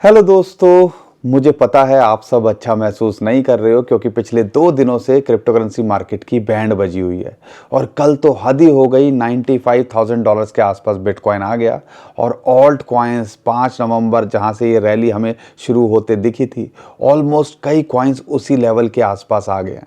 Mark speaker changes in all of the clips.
Speaker 1: Hello दोस्तों, मुझे पता है आप सब अच्छा महसूस नहीं कर रहे हो क्योंकि पिछले 2 दिनों से क्रिप्टो करेंसी मार्केट की बैंड बजी हुई है। और कल तो हद ही हो गई, $95,000 के आसपास बिटकॉइन आ गया। और ऑल्ट कॉइन्स 5 नवंबर जहां से ये रैली हमें शुरू होते दिखी थी, ऑलमोस्ट कई कॉइन्स उसी लेवल के आसपास आ गए हैं।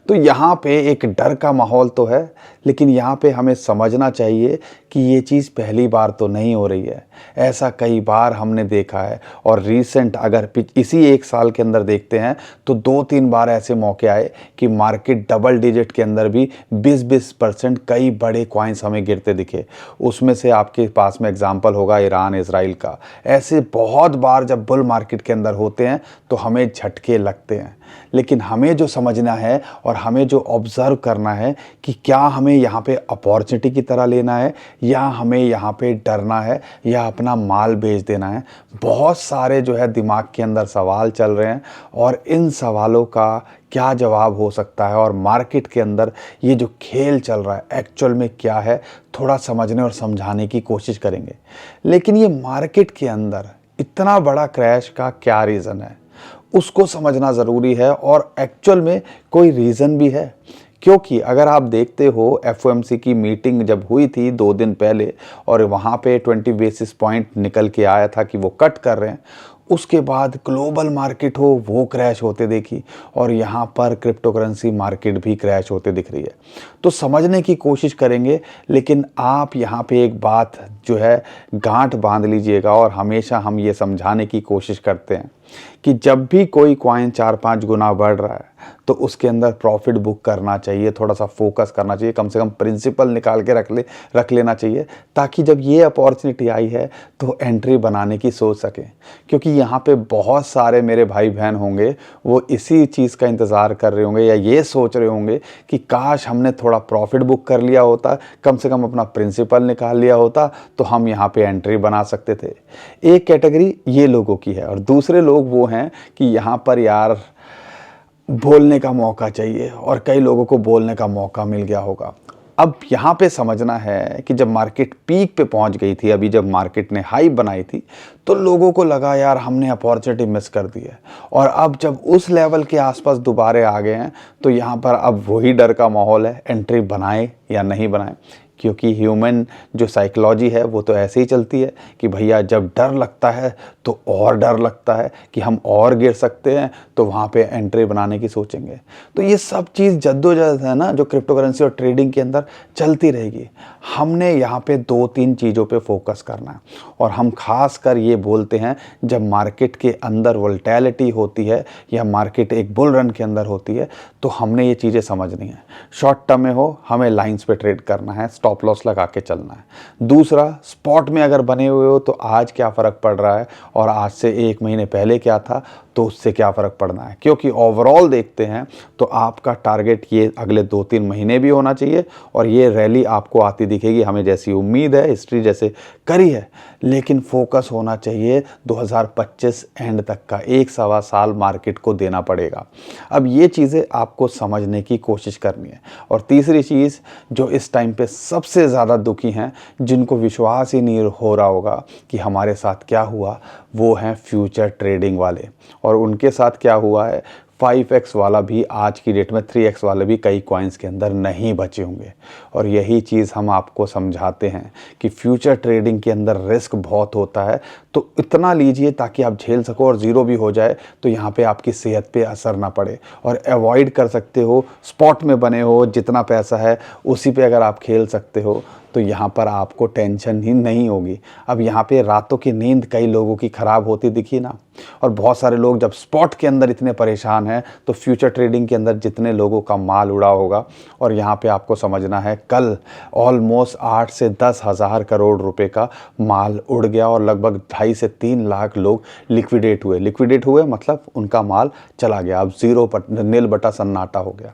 Speaker 1: तो यहाँ पे एक डर का माहौल तो है, लेकिन यहाँ पे हमें समझना चाहिए कि ये चीज़ पहली बार तो नहीं हो रही है। ऐसा कई बार हमने देखा है। और रीसेंट अगर इसी 1 साल के अंदर देखते हैं तो 2-3 बार ऐसे मौके आए कि मार्केट डबल डिजिट के अंदर भी 20-20% कई बड़े कॉइन्स हमें गिरते दिखे। उसमें से आपके पास में एग्जांपल होगा ईरान इजराइल का। ऐसे बहुत बार जब बुल मार्केट के अंदर होते हैं तो हमें झटके लगते हैं, लेकिन हमें जो समझना है और हमें जो ऑब्जर्व करना है कि क्या हमें यहाँ पे अपॉर्चुनिटी की तरह लेना है या हमें यहाँ पे डरना है या अपना माल बेच देना है। बहुत सारे जो है दिमाग के अंदर सवाल चल रहे हैं और इन सवालों का क्या जवाब हो सकता है और मार्केट के अंदर ये जो खेल चल रहा है एक्चुअल में क्या है, थोड़ा समझने और समझाने की कोशिश करेंगे। लेकिन ये मार्केट के अंदर इतना बड़ा क्रैश का क्या रीज़न है, उसको समझना ज़रूरी है। और एक्चुअल में कोई रीज़न भी है, क्योंकि अगर आप देखते हो एफओएमसी की मीटिंग जब हुई थी 2 दिन पहले और वहाँ पे 20 बेसिस पॉइंट निकल के आया था कि वो कट कर रहे हैं, उसके बाद ग्लोबल मार्केट हो वो क्रैश होते देखी और यहाँ पर क्रिप्टो करेंसी मार्केट भी क्रैश होते दिख रही है। तो समझने की कोशिश करेंगे, लेकिन आप यहाँ पे एक बात जो है गांठ बांध लीजिएगा। और हमेशा हम ये समझाने की कोशिश करते हैं कि जब भी कोई कॉइन 4-5 गुना बढ़ रहा है तो उसके अंदर प्रॉफिट बुक करना चाहिए, थोड़ा सा फोकस करना चाहिए, कम से कम प्रिंसिपल निकाल के रख लेना चाहिए, ताकि जब ये अपॉर्चुनिटी आई है तो एंट्री बनाने की सोच सकें। क्योंकि यहाँ पे बहुत सारे मेरे भाई बहन होंगे, वो इसी चीज़ का इंतज़ार कर रहे होंगे या ये सोच रहे होंगे कि काश हमने थोड़ा प्रॉफिट बुक कर लिया होता, कम से कम अपना प्रिंसिपल निकाल लिया होता तो हम यहाँ पे एंट्री बना सकते थे। एक कैटेगरी ये लोगों की है और दूसरे लोग वो हैं कि यहाँ पर यार बोलने का मौका चाहिए और कई लोगों को बोलने का मौका मिल गया होगा। अब यहाँ पे समझना है कि जब मार्केट पीक पे पहुँच गई थी, अभी जब मार्केट ने हाई बनाई थी, तो लोगों को लगा यार हमने अपॉर्चुनिटी मिस कर दी है। और अब जब उस लेवल के आसपास दोबारे आ गए हैं तो यहाँ पर अब वही डर का माहौल है, एंट्री बनाए या नहीं बनाए। क्योंकि ह्यूमन जो साइकोलॉजी है वो तो ऐसे ही चलती है कि भैया जब डर लगता है तो और डर लगता है कि हम और गिर सकते हैं, तो वहाँ पे एंट्री बनाने की सोचेंगे। तो ये सब चीज़ जद्दोजहद है ना, जो क्रिप्टो करेंसी और ट्रेडिंग के अंदर चलती रहेगी। हमने यहाँ पे 2-3 चीज़ों पे फोकस करना है। और हम खास कर ये बोलते हैं जब मार्केट के अंदर वोलेटिलिटी होती है या मार्केट एक बुल रन के अंदर होती है तो हमने ये चीज़ें समझनी है। शॉर्ट टर्म में हो हमें लाइंस पे ट्रेड करना है, स्टॉप लॉस लगा के चलना है। दूसरा, स्पॉट में अगर बने हुए हो तो आज क्या फ़र्क पड़ रहा है और आज से 1 महीने पहले क्या था, तो उससे क्या फ़र्क पड़ना है। क्योंकि ओवरऑल देखते हैं तो आपका टारगेट ये अगले 2-3 महीने भी होना चाहिए और ये रैली आपको आती दिखेगी, हमें जैसी उम्मीद है, हिस्ट्री जैसे करी है। लेकिन फोकस होना चाहिए 2025 एंड तक का, 1-1.25 साल मार्केट को देना पड़ेगा। अब ये चीज़ें आपको समझने की कोशिश करनी है। और तीसरी चीज़ जो इस टाइम पे सबसे ज़्यादा दुखी हैं, जिनको विश्वास ही नहीं हो रहा होगा कि हमारे साथ क्या हुआ, वो हैं फ्यूचर ट्रेडिंग वाले। और उनके साथ क्या हुआ है, 5x वाला भी आज की डेट में 3x वाले भी कई कॉइन्स के अंदर नहीं बचे होंगे। और यही चीज़ हम आपको समझाते हैं कि फ्यूचर ट्रेडिंग के अंदर रिस्क बहुत होता है, तो इतना लीजिए ताकि आप झेल सको और ज़ीरो भी हो जाए तो यहाँ पे आपकी सेहत पे असर ना पड़े। और अवॉइड कर सकते हो, स्पॉट में बने हो, जितना पैसा है उसी पे अगर आप खेल सकते हो तो यहाँ पर आपको टेंशन ही नहीं होगी। अब यहाँ पे रातों की नींद कई लोगों की ख़राब होती दिखी ना। और बहुत सारे लोग जब स्पॉट के अंदर इतने परेशान हैं तो फ्यूचर ट्रेडिंग के अंदर जितने लोगों का माल उड़ा होगा। और यहाँ पे आपको समझना है कल ऑलमोस्ट 8 से 10 हज़ार करोड़ रुपए का माल उड़ गया और लगभग 2.5 से 3 लाख लोग लिक्विडेट हुए मतलब उनका माल चला गया। अब नील बटा सन्नाटा हो गया।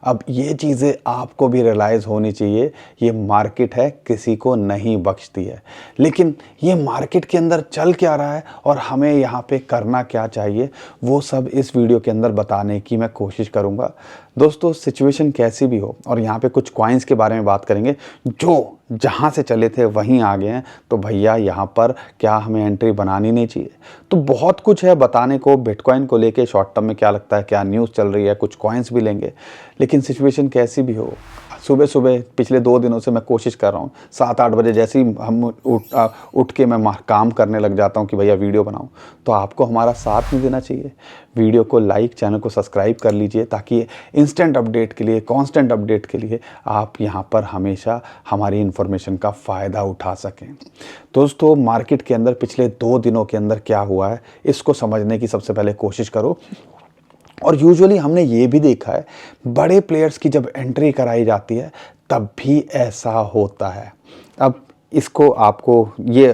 Speaker 1: अब ये चीज़ें आपको भी रियलाइज़ होनी चाहिए, ये मार्केट है, किसी को नहीं बख्शती है। लेकिन ये मार्केट के अंदर चल क्या रहा है और हमें यहाँ पे करना क्या चाहिए, वो सब इस वीडियो के अंदर बताने की मैं कोशिश करूँगा। दोस्तों सिचुएशन कैसी भी हो, और यहाँ पे कुछ कॉइन्स के बारे में बात करेंगे जो जहाँ से चले थे वहीं आ गए हैं, तो भैया यहाँ पर क्या हमें एंट्री बनानी नहीं चाहिए? तो बहुत कुछ है बताने को बिटकॉइन को लेके, शॉर्ट टर्म में क्या लगता है, क्या न्यूज़ चल रही है, कुछ कॉइन्स भी लेंगे। लेकिन सिचुएशन कैसी भी हो, सुबह सुबह पिछले 2 दिनों से मैं कोशिश कर रहा हूँ 7-8 बजे जैसे ही हम उठ के मैं काम करने लग जाता हूँ कि भैया वीडियो बनाऊँ। तो आपको हमारा साथ नहीं देना चाहिए? वीडियो को लाइक, चैनल को सब्सक्राइब कर लीजिए ताकि इंस्टेंट अपडेट के लिए, कांस्टेंट अपडेट के लिए आप यहाँ पर हमेशा हमारी इन्फॉर्मेशन का फ़ायदा उठा सकें। दोस्तों मार्केट के अंदर पिछले 2 दिनों के अंदर क्या हुआ है, इसको समझने की सबसे पहले कोशिश करो। और यूजुअली हमने ये भी देखा है, बड़े प्लेयर्स की जब एंट्री कराई जाती है तब भी ऐसा होता है। अब इसको आपको ये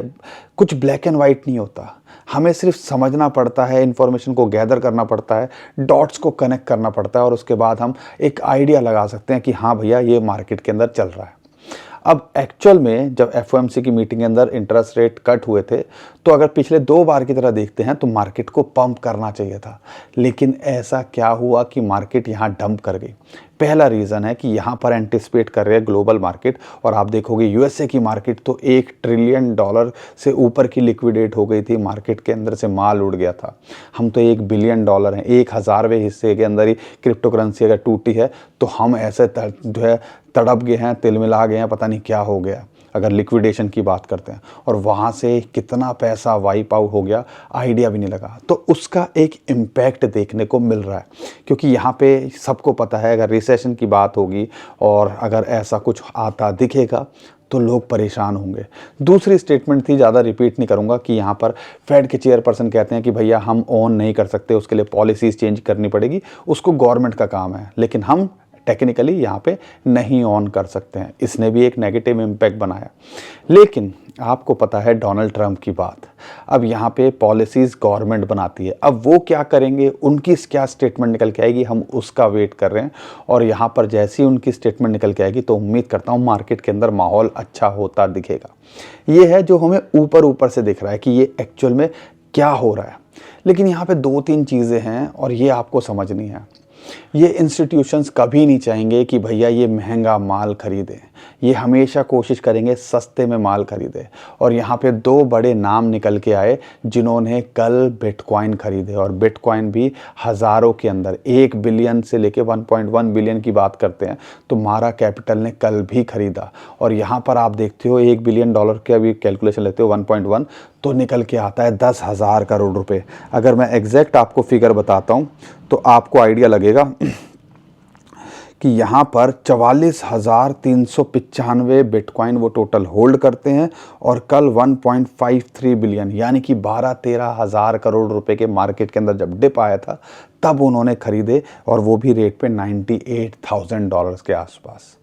Speaker 1: कुछ ब्लैक एंड वाइट नहीं होता, हमें सिर्फ समझना पड़ता है, इन्फॉर्मेशन को गैदर करना पड़ता है, डॉट्स को कनेक्ट करना पड़ता है, और उसके बाद हम एक आइडिया लगा सकते हैं कि हाँ भैया ये मार्केट के अंदर चल रहा है। अब एक्चुअल में जब एफओएमसी की मीटिंग के अंदर इंटरेस्ट रेट कट हुए थे, तो अगर पिछले 2 बार की तरह देखते हैं तो मार्केट को पंप करना चाहिए था, लेकिन ऐसा क्या हुआ कि मार्केट यहाँ डंप कर गई। पहला रीज़न है कि यहाँ पर एंटिसिपेट कर रहे हैं ग्लोबल मार्केट, और आप देखोगे यूएसए की मार्केट तो $1 ट्रिलियन से ऊपर की लिक्विडेट हो गई थी, मार्केट के अंदर से माल उड़ गया था। हम तो $1 बिलियन हैं, 1/1000वें हिस्से के अंदर ही क्रिप्टो करेंसी अगर टूटी है तो हम ऐसे जो है तड़प गए हैं, तिलमिला गए हैं, पता नहीं क्या हो गया अगर लिक्विडेशन की बात करते हैं। और वहाँ से कितना पैसा वाइप आउट हो गया, आइडिया भी नहीं लगा। तो उसका एक इम्पैक्ट देखने को मिल रहा है, क्योंकि यहाँ पे सबको पता है अगर रिसेशन की बात होगी और अगर ऐसा कुछ आता दिखेगा तो लोग परेशान होंगे। दूसरी स्टेटमेंट थी, ज़्यादा रिपीट नहीं करूँगा, कि यहाँ पर फेड के चेयरपर्सन कहते हैं कि भैया हम ऑन नहीं कर सकते, उसके लिए पॉलिसीज़ चेंज करनी पड़ेगी, उसको गवर्नमेंट का काम है, लेकिन हम टेक्निकली यहाँ पे नहीं ऑन कर सकते हैं। इसने भी एक नेगेटिव इम्पैक्ट बनाया। लेकिन आपको पता है डोनाल्ड ट्रंप की बात, अब यहाँ पे पॉलिसीज़ गवर्नमेंट बनाती है, अब वो क्या करेंगे, उनकी क्या स्टेटमेंट निकल के आएगी, हम उसका वेट कर रहे हैं। और यहाँ पर जैसी उनकी स्टेटमेंट निकल के आएगी तो उम्मीद करता हूँ मार्केट के अंदर माहौल अच्छा होता दिखेगा। ये है जो हमें ऊपर ऊपर से दिख रहा है कि ये एक्चुअल में क्या हो रहा है। लेकिन यहाँ पे 2-3 चीज़ें हैं और ये आपको समझनी है। ये इंस्टीट्यूशंस कभी नहीं चाहेंगे कि भैया ये महंगा माल खरीदें, ये हमेशा कोशिश करेंगे सस्ते में माल खरीदें। और यहाँ पे 2 बड़े नाम निकल के आए जिन्होंने कल बिटकॉइन खरीदे, और बिटकॉइन भी हज़ारों के अंदर, 1 बिलियन से लेके 1.1 बिलियन की बात करते हैं तो मारा कैपिटल ने कल भी खरीदा। और यहाँ पर आप देखते हो $1 बिलियन के अभी कैलकुलेशन लेते हो 1.1 तो निकल के आता है 10,000 करोड़ रुपए। अगर मैं एग्जैक्ट आपको फिगर बताता हूँ तो आपको आइडिया लगेगा कि यहाँ पर 44,395 बिटकॉइन वो टोटल होल्ड करते हैं, और कल 1.53 बिलियन यानी कि 12-13 हज़ार करोड़ रुपए के मार्केट के अंदर जब डिप आया था तब उन्होंने खरीदे, और वो भी रेट पे $98,000 के आसपास।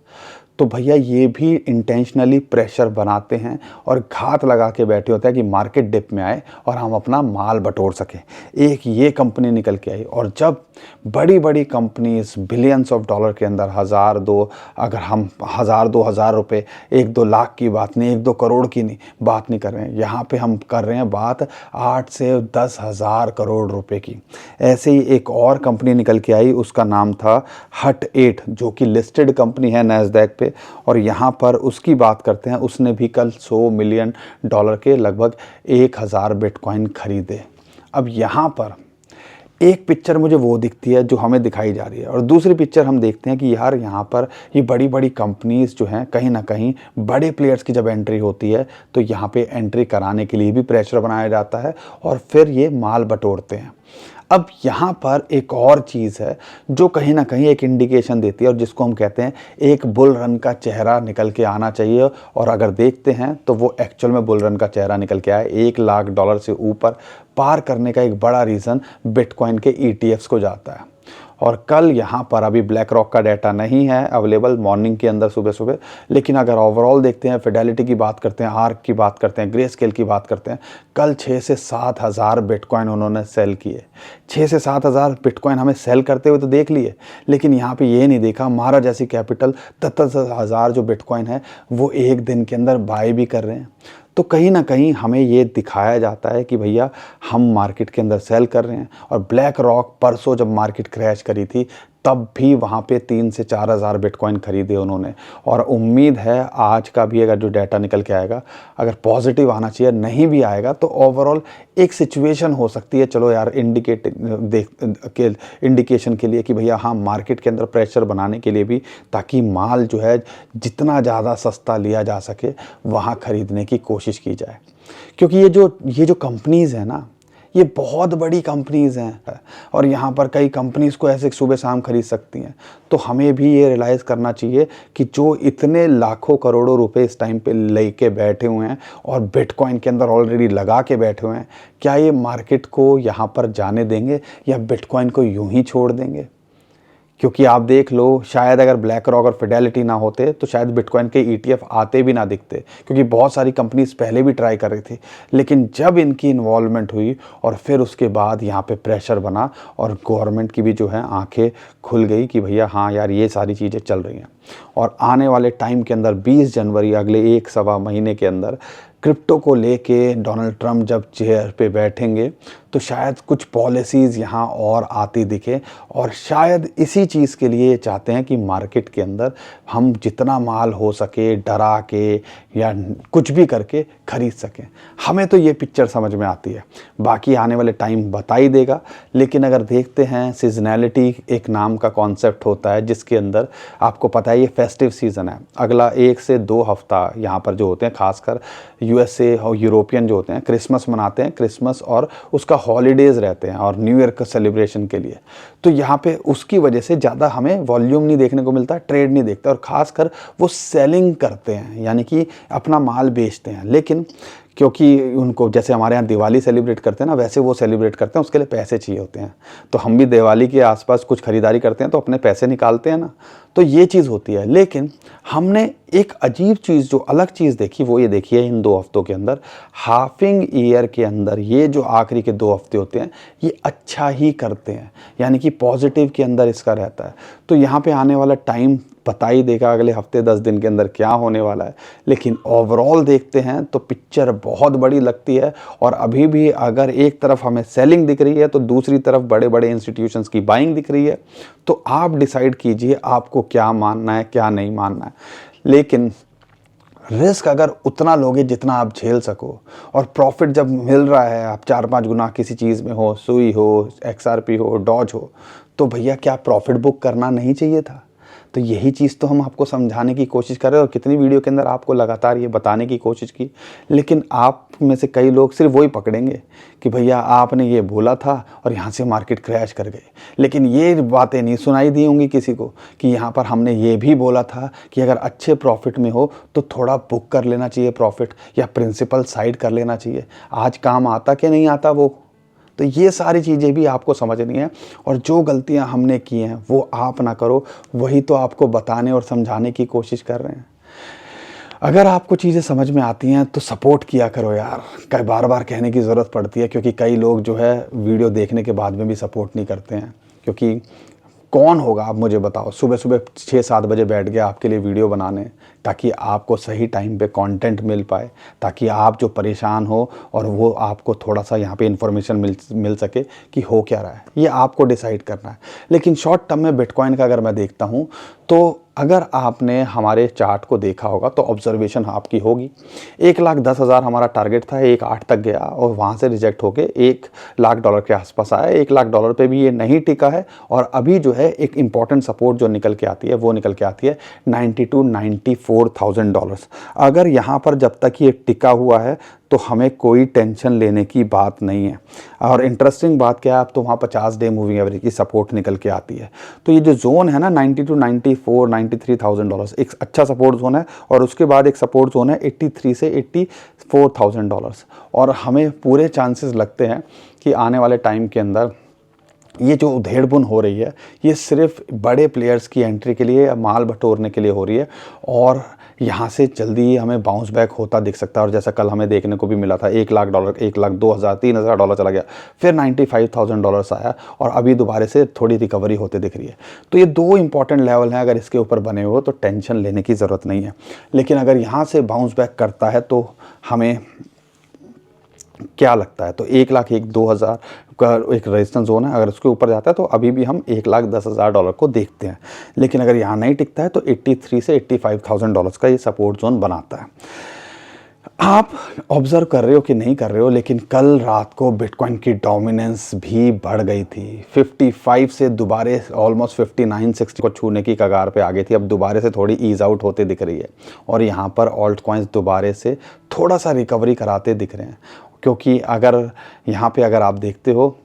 Speaker 1: तो भैया ये भी इंटेंशनली प्रेशर बनाते हैं और घात लगा के बैठे होते हैं कि मार्केट डिप में आए और हम अपना माल बटोर सकें। एक ये कंपनी निकल के आई, और जब बड़ी बड़ी कंपनीज बिलियंस ऑफ डॉलर के अंदर अगर हम 1,000-2,000 रुपये, 1-2 लाख की बात नहीं, 1-2 करोड़ की नहीं बात नहीं कर रहे हैं, यहाँ पे हम कर रहे हैं बात 8 से 10 हज़ार करोड़ रुपए की। ऐसे ही एक और कंपनी निकल के आई, उसका नाम था हट 8, जो कि लिस्टेड कंपनी है नैस्डैक पे, और यहाँ पर उसकी बात करते हैं, उसने भी कल $100 मिलियन के लगभग 1,000 बिटकॉइन खरीदे। अब यहाँ पर एक पिक्चर मुझे वो दिखती है जो हमें दिखाई जा रही है, और दूसरी पिक्चर हम देखते हैं कि यार यहाँ पर ये बड़ी बड़ी कंपनीज़ जो हैं, कहीं ना कहीं बड़े प्लेयर्स की जब एंट्री होती है तो यहाँ पे एंट्री कराने के लिए भी प्रेशर बनाया जाता है और फिर ये माल बटोरते हैं। अब यहाँ पर एक और चीज़ है जो कहीं ना कहीं एक इंडिकेशन देती है, और जिसको हम कहते हैं एक बुल रन का चेहरा निकल के आना चाहिए। और अगर देखते हैं तो वो एक्चुअल में बुल रन का चेहरा निकल के आया। $1 लाख से ऊपर पार करने का एक बड़ा रीज़न बिटकॉइन के ETFs को जाता है। और कल यहाँ पर अभी ब्लैक रॉक का डाटा नहीं है अवेलेबल मॉर्निंग के अंदर सुबह सुबह, लेकिन अगर ओवरऑल देखते हैं, फिडेलिटी की बात करते हैं, आर्क की बात करते हैं, ग्रे स्केल की बात करते हैं, कल 6 से 7 हज़ार बिटकॉइन उन्होंने सेल किए। 6 से 7 हज़ार बिटकॉइन हमें सेल करते हुए तो देख लिए, लेकिन यहाँ पे ये नहीं देखा मारा जैसी कैपिटल 10 हज़ार जो बिटकॉइन है वो एक दिन के अंदर बाय भी कर रहे हैं। तो कहीं ना कहीं हमें ये दिखाया जाता है कि भैया हम मार्केट के अंदर सेल कर रहे हैं। और ब्लैक रॉक परसों जब मार्केट क्रैश करी थी तब भी वहाँ पे 3 से 4 हज़ार बिटकॉइन खरीदे उन्होंने। और उम्मीद है आज का भी अगर जो डाटा निकल के आएगा, अगर पॉजिटिव आना चाहिए, नहीं भी आएगा तो ओवरऑल एक सिचुएशन हो सकती है, चलो यार इंडिकेशन के लिए कि भैया हाँ मार्केट के अंदर प्रेशर बनाने के लिए भी, ताकि माल जो है जितना ज़्यादा सस्ता लिया जा सके वहाँ खरीदने की कोशिश की जाए। क्योंकि ये जो कंपनीज़ हैं ना, ये बहुत बड़ी कंपनीज़ हैं और यहाँ पर कई कंपनीज़ को ऐसे सुबह शाम खरीद सकती हैं। तो हमें भी ये रियलाइज़ करना चाहिए कि जो इतने लाखों करोड़ों रुपए इस टाइम पे लेके बैठे हुए हैं और बिटकॉइन के अंदर ऑलरेडी लगा के बैठे हुए हैं, क्या ये मार्केट को यहाँ पर जाने देंगे या बिटकॉइन को यूं ही छोड़ देंगे? क्योंकि आप देख लो, शायद अगर ब्लैक रॉक और फिडेलिटी ना होते तो शायद बिटकॉइन के ETF आते भी ना दिखते, क्योंकि बहुत सारी कंपनीज पहले भी ट्राई कर रही थी। लेकिन जब इनकी इन्वॉल्वमेंट हुई और फिर उसके बाद यहाँ पे प्रेशर बना और गवर्नमेंट की भी जो है आंखें खुल गई कि भैया हाँ यार ये सारी चीज़ें चल रही हैं। और आने वाले टाइम के अंदर 20 जनवरी, अगले 1 सवा महीने के अंदर क्रिप्टो को लेके डोनाल्ड ट्रंप जब चेयर पे बैठेंगे तो शायद कुछ पॉलिसीज़ यहाँ और आती दिखे। और शायद इसी चीज़ के लिए चाहते हैं कि मार्केट के अंदर हम जितना माल हो सके डरा के या कुछ भी करके खरीद सकें। हमें तो ये पिक्चर समझ में आती है, बाकी आने वाले टाइम बता ही देगा। लेकिन अगर देखते हैं, सीजनैलिटी एक नाम का कॉन्सेप्ट होता है जिसके अंदर आपको पता है ये फेस्टिव सीज़न है। अगला 1 से 2 हफ्ता यहाँ पर जो होते हैं, खासकर USA और यूरोपियन जो होते हैं, क्रिसमस मनाते हैं, क्रिसमस और उसका हॉलीडेज़ रहते हैं और न्यू ईयर का सेलिब्रेशन के लिए। तो यहाँ पे उसकी वजह से ज़्यादा हमें वॉल्यूम नहीं देखने को मिलता, ट्रेड नहीं देखता, और ख़ासकर वो सेलिंग करते हैं, यानी कि अपना माल बेचते हैं। लेकिन क्योंकि उनको जैसे हमारे यहाँ दिवाली सेलिब्रेट करते हैं ना, वैसे वो सेलिब्रेट करते हैं, उसके लिए पैसे चाहिए होते हैं। तो हम भी दिवाली के आसपास कुछ खरीदारी करते हैं तो अपने पैसे निकालते हैं ना, तो ये चीज़ होती है। लेकिन हमने एक अजीब चीज़, जो अलग चीज़ देखी, वो ये देखी है इन 2 हफ्तों के अंदर, हाफिंग ईयर के अंदर ये जो आखिरी के 2 हफ्ते होते हैं ये अच्छा ही करते हैं, यानी कि पॉजिटिव के अंदर इसका रहता है। तो यहाँ पे आने वाला टाइम बता ही देगा अगले हफ्ते 10 दिन के अंदर क्या होने वाला है। लेकिन ओवरऑल देखते हैं तो पिक्चर बहुत बड़ी लगती है। और अभी भी अगर एक तरफ हमें सेलिंग दिख रही है तो दूसरी तरफ बड़े बड़े इंस्टीट्यूशंस की बाइंग दिख रही है। तो आप डिसाइड कीजिए आपको क्या मानना है, क्या नहीं मानना है। लेकिन रिस्क अगर उतना लोगे जितना आप झेल सको, और प्रॉफिट जब मिल रहा है, आप 4-5 गुना किसी चीज़ में हो, सुई हो, XRP हो, डॉज हो, तो भैया क्या प्रॉफिट बुक करना नहीं चाहिए था? तो यही चीज़ तो हम आपको समझाने की कोशिश कर रहे हैं और कितनी वीडियो के अंदर आपको लगातार ये बताने की कोशिश की। लेकिन आप में से कई लोग सिर्फ वही पकड़ेंगे कि भैया आपने ये बोला था और यहाँ से मार्केट क्रैश कर गए। लेकिन ये बातें नहीं सुनाई दी होंगी किसी को कि यहाँ पर हमने ये भी बोला था कि अगर अच्छे प्रॉफिट में हो तो थोड़ा बुक कर लेना चाहिए प्रॉफिट, या प्रिंसिपल साइड कर लेना चाहिए। आज काम आता कि नहीं आता वो, तो ये सारी चीज़ें भी आपको समझनी है। और जो गलतियां हमने की हैं वो आप ना करो, वही तो आपको बताने और समझाने की कोशिश कर रहे हैं। अगर आपको चीज़ें समझ में आती हैं तो सपोर्ट किया करो यार, कई बार बार कहने की ज़रूरत पड़ती है, क्योंकि कई लोग जो है वीडियो देखने के बाद में भी सपोर्ट नहीं करते हैं। क्योंकि कौन होगा, आप मुझे बताओ, सुबह सुबह 6-7 बजे बैठ गया आपके लिए वीडियो बनाने, ताकि आपको सही टाइम पे कंटेंट मिल पाए, ताकि आप जो परेशान हो और वो आपको थोड़ा सा यहाँ पे इन्फॉर्मेशन मिल सके कि हो क्या रहा है। ये आपको डिसाइड करना है। लेकिन शॉर्ट टर्म में बिटकॉइन का अगर मैं देखता हूँ तो अगर आपने हमारे चार्ट को देखा होगा तो ऑब्जर्वेशन आपकी होगी, 1,10,000 हमारा टारगेट था, 1,08 तक गया और वहाँ से रिजेक्ट होके $1,00,000 के आसपास आया। $1,00,000 पे भी ये नहीं टिका है। और अभी जो है एक इम्पॉर्टेंट सपोर्ट जो निकल के आती है वो निकल के आती है $92,000-94,000। अगर यहाँ पर जब तक ये टिका हुआ है तो हमें कोई टेंशन लेने की बात नहीं है। और इंटरेस्टिंग बात क्या है, अब तो वहाँ 50 डे मूविंग एवरेज की सपोर्ट निकल के आती है। तो ये जो जोन है ना, 92,94,000 $93,000 एक अच्छा सपोर्ट जोन है। और उसके बाद एक सपोर्ट जोन है 83 से $84,000। और हमें पूरे चांसेस लगते हैं कि आने वाले टाइम के अंदर ये जो उधेड़बुन हो रही है ये सिर्फ बड़े प्लेयर्स की एंट्री के लिए, माल बटोरने के लिए हो रही है। और यहाँ से जल्दी ही हमें बाउंस बैक होता दिख सकता है। और जैसा कल हमें देखने को भी मिला था, $1,00,000, 1,02,000, $3,000 चला गया, फिर $95,000 आया और अभी दोबारा से थोड़ी रिकवरी होते दिख रही है। तो ये 2 इंपॉर्टेंट लेवल हैं, अगर इसके ऊपर बने हो तो टेंशन लेने की ज़रूरत नहीं है। लेकिन अगर यहाँ से बाउंस बैक करता है तो हमें क्या लगता है? तो 1,01,02,000 का एक रेजिस्टेंस जोन है, अगर उसके ऊपर जाता है तो अभी भी हम $1,10,000 को देखते हैं। लेकिन अगर यहाँ नहीं टिकता है तो 83 से $85,000 का ये सपोर्ट जोन बनाता है। आप ऑब्जर्व कर रहे हो कि नहीं कर रहे हो, लेकिन कल रात को बिटकॉइन की डोमिनेंस भी बढ़ गई थी। 55 से दोबारे ऑलमोस्ट 59-60 को छूने की कगार पे आ गई थी। अब दोबारे से थोड़ी ईज आउट होते दिख रही है और यहाँ पर ऑल्ट कॉइन्स दोबारे से थोड़ा सा रिकवरी कराते दिख रहे हैं, क्योंकि अगर यहाँ पे अगर आप देखते हो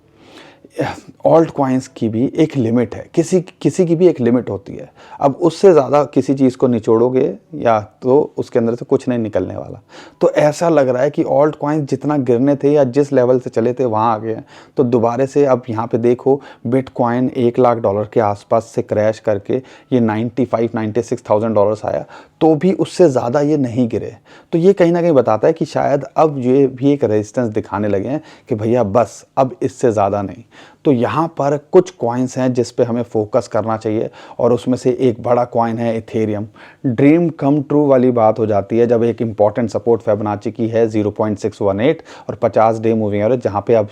Speaker 1: ऑल्ट कॉइन्स की भी एक लिमिट है, किसी की भी एक लिमिट होती है। अब उससे ज़्यादा किसी चीज़ को निचोड़ोगे या तो उसके अंदर से कुछ नहीं निकलने वाला। तो ऐसा लग रहा है कि ऑल्ट कॉइन्स जितना गिरने थे या जिस लेवल से चले थे वहाँ आ गए हैं। तो दोबारा से अब यहाँ पे देखो बिटकॉइन $1,00,000 के आसपास से क्रैश करके ये $95,000-96,000 आया, तो भी उससे ज़्यादा ये नहीं गिरे। तो ये कहीं ना कहीं बताता है कि शायद अब ये भी एक रेजिस्टेंस दिखाने लगे हैं कि भैया बस अब इससे ज़्यादा नहीं। तो यहाँ पर कुछ कॉइन्स हैं जिस पे हमें फोकस करना चाहिए और उसमें से एक बड़ा कॉइन है इथेरियम। ड्रीम कम ट्रू वाली बात हो जाती है जब एक इंपॉर्टेंट सपोर्ट फिबोनाची की है 0.618 और 50 डे मूविंग एवरेज, जहाँ पे अब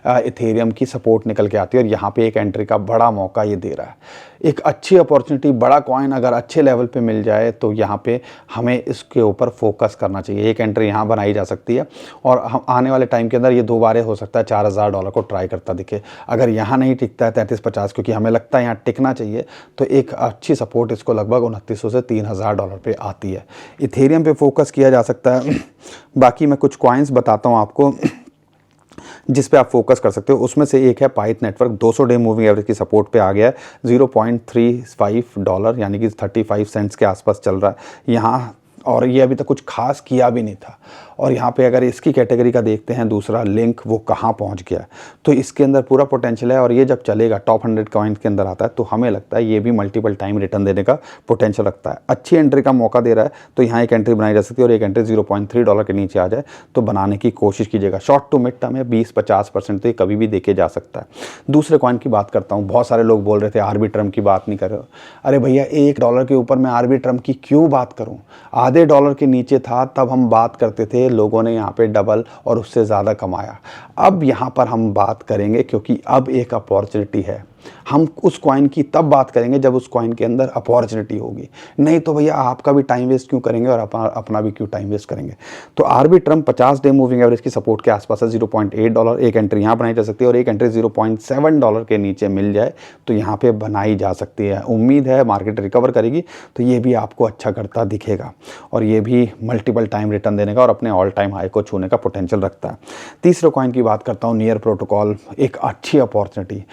Speaker 1: इथेरियम की सपोर्ट निकल के आती है और यहाँ पे एक एंट्री का बड़ा मौका ये दे रहा है। एक अच्छी अपॉर्चुनिटी, बड़ा कॉइन अगर अच्छे लेवल पे मिल जाए तो यहाँ पे हमें इसके ऊपर फोकस करना चाहिए। एक एंट्री यहाँ बनाई जा सकती है और हम आने वाले टाइम के अंदर ये दोबारा हो सकता है $4,000 को ट्राई करता दिखे। अगर यहाँ नहीं टिकता है 3350, क्योंकि हमें लगता है यहाँ टिकना चाहिए, तो एक अच्छी सपोर्ट इसको लगभग $2,900 से $3,000 पे आती है। इथेरियम पे फोकस किया जा सकता है। बाकी मैं कुछ कॉइन्स बताता हूँ आपको जिस पे आप फोकस कर सकते हो। उसमें से एक है path network. 200 day moving average की सपोर्ट पे आ गया है। $0.35 यानी कि 35 सेंट्स के आसपास चल रहा है यहाँ, और ये अभी तक कुछ खास किया भी नहीं था। और यहाँ पे अगर इसकी कैटेगरी का देखते हैं दूसरा लिंक, वो कहाँ पहुँच गया, तो इसके अंदर पूरा पोटेंशियल है और ये जब चलेगा टॉप 100 कॉइन्स के अंदर आता है तो हमें लगता है ये भी मल्टीपल टाइम रिटर्न देने का पोटेंशियल रखता है। अच्छी एंट्री का मौका दे रहा है, तो यहाँ एक एंट्री बनाई जा सकती है और एक एंट्री $0.3 के नीचे आ जाए तो बनाने की कोशिश कीजिएगा। शॉर्ट टू मिड टर्म है 20-50% तो ये कभी भी देखे जा सकता है। दूसरे कॉइन की बात करता हूँ। बहुत सारे लोग बोल रहे थे आरबी ट्रम्प की बात नहीं कर रहे हो। अरे भैया $1 के ऊपर मैं आरबी ट्रम्प की क्यों बात करूँ? आधे डॉलर के नीचे था तब हम बात करते थे, लोगों ने यहाँ पे डबल और उससे ज़्यादा कमाया। अब यहाँ पर हम बात करेंगे क्योंकि अब एक अपॉर्चुनिटी है। हम उस कॉइन की तब बात करेंगे जब उस कॉइन के अंदर अपॉर्चुनिटी होगी, नहीं तो भैया आपका भी टाइम वेस्ट क्यों करेंगे और अपना भी क्यों टाइम वेस्ट करेंगे। तो R B Trump 50 day moving average की सपोर्ट के आसपास है $0.8। एक एंट्री यहाँ बनाई जा सकती है और एक एंट्री $0.7 के नीचे मिल जाए तो यहाँ पे बनाई जा सकती है। उम्मीद है मार्केट रिकवर करेगी तो ये भी आपको अच्छा करता दिखेगा और ये भी मल्टीपल टाइम रिटर्न देने का और अपने ऑल टाइम हाई को छूने का पोटेंशियल रखता है। तीसरे कॉइन की बात करता हूँ, नियर प्रोटोकॉल। एक अच्छी अपॉर्चुनिटी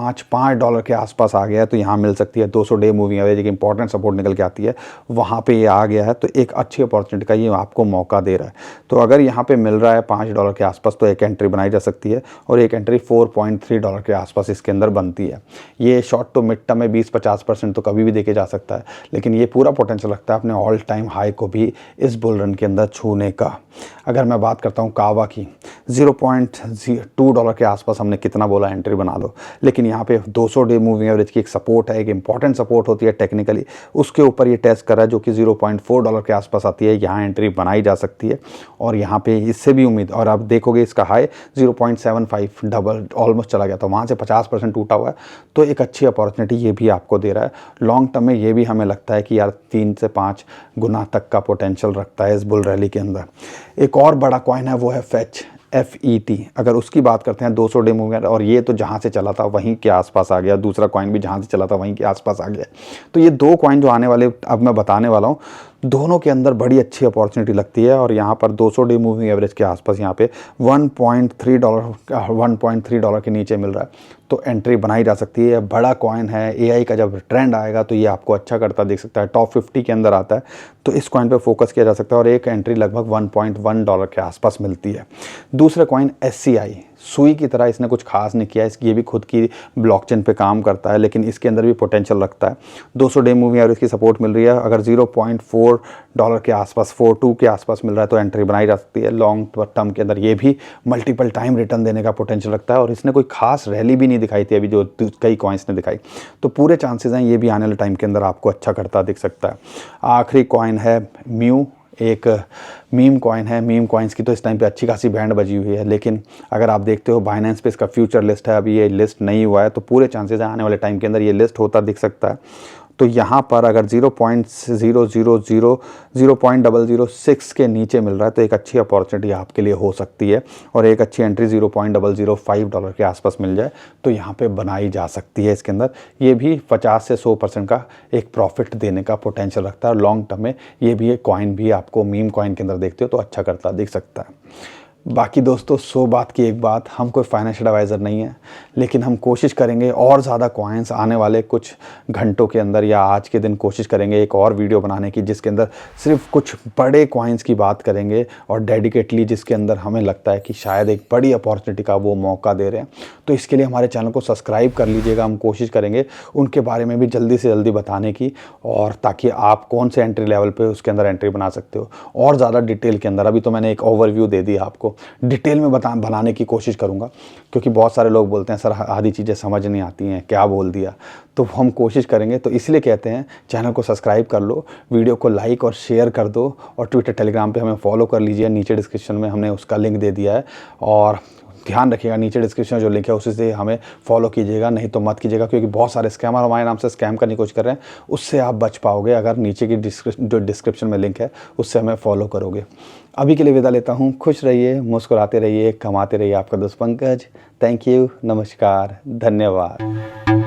Speaker 1: $5.5 के आसपास आ गया है तो यहाँ मिल सकती है। 200 डे मूविंग एवरेज एक इंपॉर्टेंट सपोर्ट निकल के आती है, वहाँ पे ये आ गया है तो एक अच्छी अपॉर्चुनिटी का ये आपको मौका दे रहा है। तो अगर यहाँ पे मिल रहा है $5 के आसपास तो एक एंट्री बनाई जा सकती है और एक एंट्री $4.3 के आसपास इसके अंदर बनती है। ये शॉर्ट टू मिड टर्म में 20-50% तो कभी भी देखे जा सकता है, लेकिन ये पूरा पोटेंशियल रखता है अपने ऑल टाइम हाई को भी इस बुल रन के अंदर छूने का। अगर मैं बात करता हूँ कावा की, $0.2 के आसपास हमने कितना बोला एंट्री बना लो, लेकिन यहाँ पे 200 डे मूविंग एवरेज की एक सपोर्ट है, एक इंपॉर्टेंट सपोर्ट होती है टेक्निकली, उसके ऊपर ये टेस्ट कर रहा है जो कि $0.4 के आसपास आती है। यहाँ एंट्री बनाई जा सकती है और यहाँ पे इससे भी उम्मीद, और आप देखोगे इसका हाई 0.75 डबल ऑलमोस्ट चला गया था, वहाँ से 50% टूटा हुआ है। तो एक अच्छी अपॉर्चुनिटी ये भी आपको दे रहा है। लॉन्ग टर्म में ये भी हमें लगता है कि यार 3 से 5 गुना तक का पोटेंशियल रखता है इस बुल रैली के अंदर। एक और बड़ा कॉइन है वो है फेच, FET। अगर उसकी बात करते हैं 200 डे मूविंग, और ये तो जहाँ से चला था वहीं के आसपास आ गया, दूसरा कॉइन भी जहाँ से चला था वहीं के आसपास आ गया। तो ये दो कॉइन जो आने वाले अब मैं बताने वाला हूँ, दोनों के अंदर बड़ी अच्छी अपॉर्चुनिटी लगती है और यहाँ पर 200 डे मूविंग एवरेज के आसपास यहाँ पे $1.3 के नीचे मिल रहा है तो एंट्री बनाई जा सकती है। बड़ा कॉइन है, AI का जब ट्रेंड आएगा तो ये आपको अच्छा करता दिख सकता है। टॉप 50 के अंदर आता है तो इस कॉइन पे फोकस किया जा सकता है और एक एंट्री लगभग $1.1 के आसपास मिलती है। दूसरा कॉइन SCI, सुई की तरह इसने कुछ खास नहीं किया, ये भी खुद की ब्लॉकचेन पे काम करता है, लेकिन इसके अंदर भी पोटेंशियल रखता है। 200 डे मूविंग एवरेज की सपोर्ट मिल रही है, अगर $0.4 के आसपास 4.2 के आसपास मिल रहा है तो एंट्री बनाई जा सकती है। लॉन्ग टर्म के अंदर ये भी मल्टीपल टाइम रिटर्न देने का पोटेंशियल रखता है और इसने कोई खास रैली भी नहीं दिखाई थी अभी जो कई कॉइन्स ने दिखाई, तो पूरे चांसेस हैं ये भी आने वाले टाइम के अंदर आपको अच्छा करता दिख सकता है। आखिरी कॉइन है म्यू, एक मीम कॉइन है। मीम कॉइन्स की तो इस टाइम पे अच्छी खासी बैंड बजी हुई है, लेकिन अगर आप देखते हो बाइनेंस पे इसका फ्यूचर लिस्ट है, अभी ये लिस्ट नहीं हुआ है, तो पूरे चांसेस है आने वाले टाइम के अंदर ये लिस्ट होता दिख सकता है। तो यहाँ पर अगर 0.006 के नीचे मिल रहा है तो एक अच्छी अपॉर्चुनिटी आपके लिए हो सकती है, और एक अच्छी एंट्री $0.005 के आसपास मिल जाए तो यहाँ पे बनाई जा सकती है। इसके अंदर ये भी 50 से 100% का एक प्रॉफिट देने का पोटेंशियल रखता है, और लॉन्ग टर्म में ये भी एक कॉइन भी आपको मीम कॉइन के अंदर देखते हो तो अच्छा करता दिख सकता है। बाकी दोस्तों 100 बात की एक बात, हम कोई फाइनेंशियल एडवाइज़र नहीं है, लेकिन हम कोशिश करेंगे और ज़्यादा कॉइन्स आने वाले कुछ घंटों के अंदर या आज के दिन कोशिश करेंगे एक और वीडियो बनाने की, जिसके अंदर सिर्फ कुछ बड़े कॉइन्स की बात करेंगे और डेडिकेटली, जिसके अंदर हमें लगता है कि शायद एक बड़ी अपॉर्चुनिटी का वो मौका दे रहे हैं। तो इसके लिए हमारे चैनल को सब्सक्राइब कर लीजिएगा। हम कोशिश करेंगे उनके बारे में भी जल्दी से जल्दी बताने की, और ताकि आप कौन से एंट्री लेवल पे उसके अंदर एंट्री बना सकते हो और ज़्यादा डिटेल के अंदर। अभी तो मैंने एक ओवरव्यू दे दी आपको, डिटेल में बनाने की कोशिश करूंगा, क्योंकि बहुत सारे लोग बोलते हैं सर आधी चीज़ें समझ नहीं आती हैं, क्या बोल दिया। तो हम कोशिश करेंगे, तो इसलिए कहते हैं चैनल को सब्सक्राइब कर लो, वीडियो को लाइक और शेयर कर दो, और ट्विटर टेलीग्राम पे हमें फॉलो कर लीजिए। नीचे डिस्क्रिप्शन में हमने उसका लिंक दे दिया है, और ध्यान रखिएगा नीचे डिस्क्रिप्शन में जो लिंक है उसी से हमें फॉलो कीजिएगा, नहीं तो मत कीजिएगा, क्योंकि बहुत सारे स्कैमर हमारे नाम से स्कैम करने की कोशिश कर रहे हैं। उससे आप बच पाओगे अगर नीचे की जो डिस्क्रिप्शन में लिंक है उससे हमें फॉलो करोगे। अभी के लिए विदा लेता हूँ। खुश रहिए, मुस्कुराते रहिए, कमाते रहिए। आपका दोस्त पंकज। थैंक यू, नमस्कार, धन्यवाद।